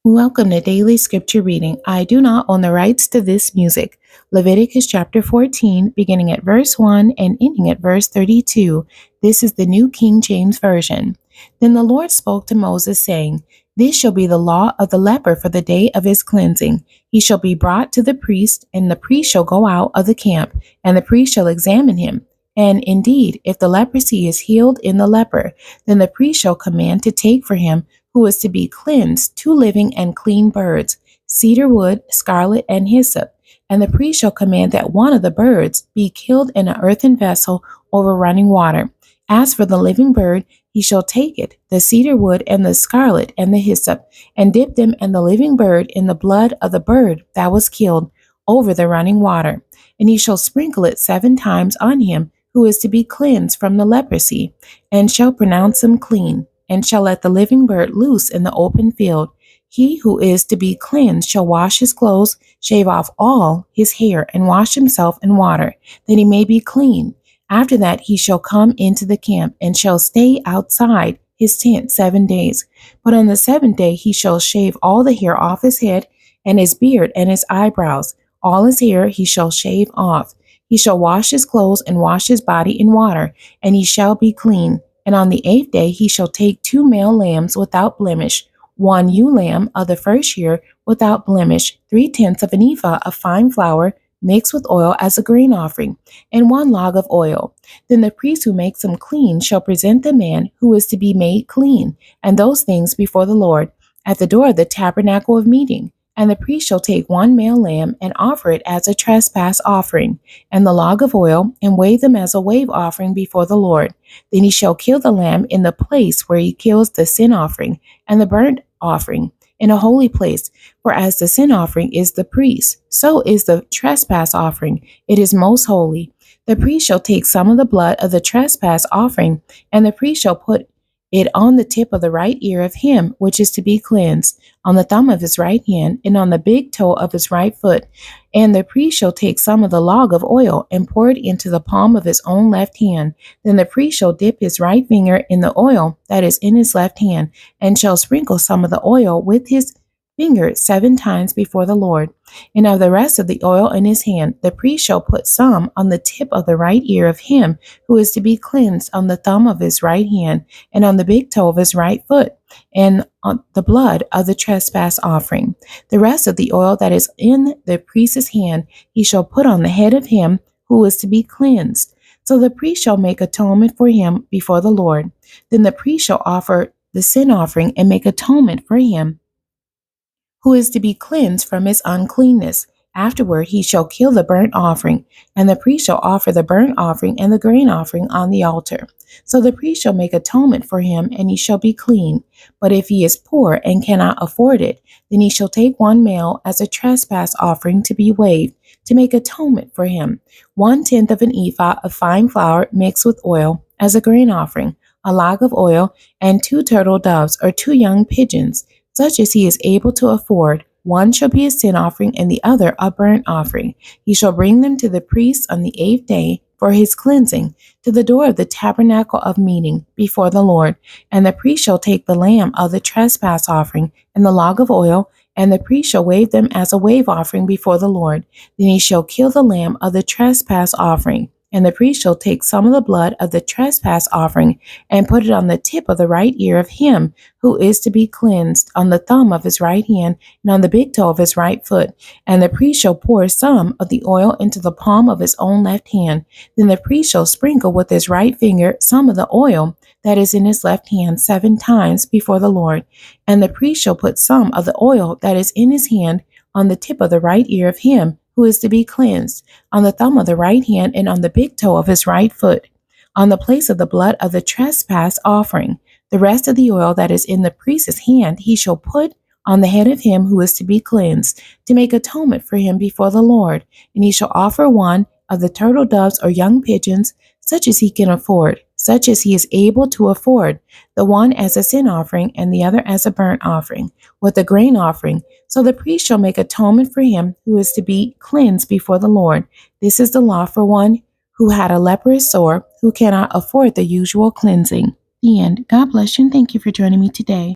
Welcome to Daily Scripture Reading. I do not own the rights to this music. Leviticus chapter 14, beginning at verse 1 and ending at verse 32. This is the New King James Version. Then the Lord spoke to Moses, saying, This shall be the law of the leper for the day of his cleansing. He shall be brought to the priest, and the priest shall go out of the camp, and the priest shall examine him. And indeed, if the leprosy is healed in the leper, then the priest shall command to take for him who is to be cleansed 2 living and clean birds, cedar wood, scarlet, and hyssop. And the priest shall command that one of the birds be killed in an earthen vessel over running water. As for the living bird, he shall take it, the cedar wood and the scarlet and the hyssop, and dip them and the living bird in the blood of the bird that was killed over the running water. And he shall sprinkle it 7 times on him who is to be cleansed from the leprosy, and shall pronounce him clean, and shall let the living bird loose in the open field. He who is to be cleansed shall wash his clothes, shave off all his hair, and wash himself in water, that he may be clean. After that he shall come into the camp, and shall stay outside his tent 7 days. But on the 7th day he shall shave all the hair off his head, and his beard, and his eyebrows. All his hair he shall shave off. He shall wash his clothes, and wash his body in water, and he shall be clean. And on the 8th day he shall take 2 male lambs without blemish, 1 ewe lamb of the first year without blemish, 3/10 of an ephah of fine flour mixed with oil as a grain offering, and 1 log of oil. Then the priest who makes him clean shall present the man who is to be made clean, and those things before the Lord, at the door of the tabernacle of meeting. And the priest shall take 1 male lamb and offer it as a trespass offering, and the log of oil, and wave them as a wave offering before the Lord. Then he shall kill the lamb in the place where he kills the sin offering and the burnt offering, in a holy place. For as the sin offering is the priest, so is the trespass offering. It is most holy. The priest shall take some of the blood of the trespass offering, and the priest shall put it on the tip of the right ear of him which is to be cleansed, on the thumb of his right hand, and on the big toe of his right foot. And the priest shall take some of the log of oil, and pour it into the palm of his own left hand. Then the priest shall dip his right finger in the oil that is in his left hand, and shall sprinkle some of the oil with his finger 7 times before the Lord. And of the rest of the oil in his hand, the priest shall put some on the tip of the right ear of him who is to be cleansed, on the thumb of his right hand, and on the big toe of his right foot, and on the blood of the trespass offering. The rest of the oil that is in the priest's hand he shall put on the head of him who is to be cleansed. So the priest shall make atonement for him before the Lord. Then the priest shall offer the sin offering and make atonement for him who is to be cleansed from his uncleanness. Afterward he shall kill the burnt offering, and the priest shall offer the burnt offering and the grain offering on the altar. So the priest shall make atonement for him, and he shall be clean. But if he is poor and cannot afford it, then he shall take 1 male as a trespass offering to be waved, to make atonement for him, 1/10 of an ephah of fine flour mixed with oil as a grain offering, a log of oil, and 2 turtle doves or 2 young pigeons, such as he is able to afford. One shall be a sin offering, and the other a burnt offering. He shall bring them to the priest on the 8th day for his cleansing, to the door of the tabernacle of meeting before the Lord. And the priest shall take the lamb of the trespass offering and the log of oil, and the priest shall wave them as a wave offering before the Lord. Then he shall kill the lamb of the trespass offering. And the priest shall take some of the blood of the trespass offering, and put it on the tip of the right ear of him who is to be cleansed, on the thumb of his right hand, and on the big toe of his right foot. And the priest shall pour some of the oil into the palm of his own left hand. Then the priest shall sprinkle with his right finger some of the oil that is in his left hand 7 times before the Lord. And the priest shall put some of the oil that is in his hand on the tip of the right ear of him who is to be cleansed, on the thumb of the right hand, and on the big toe of his right foot, on the place of the blood of the trespass offering. The rest of the oil that is in the priest's hand he shall put on the head of him who is to be cleansed, to make atonement for him before the Lord. And he shall offer 1 of the turtle doves or young pigeons, such as he can afford, such as he is able to afford, the one as a sin offering and the other as a burnt offering, with a grain offering. So the priest shall make atonement for him who is to be cleansed before the Lord. This is the law for one who had a leprous sore, who cannot afford the usual cleansing. The end. God bless you, and thank you for joining me today.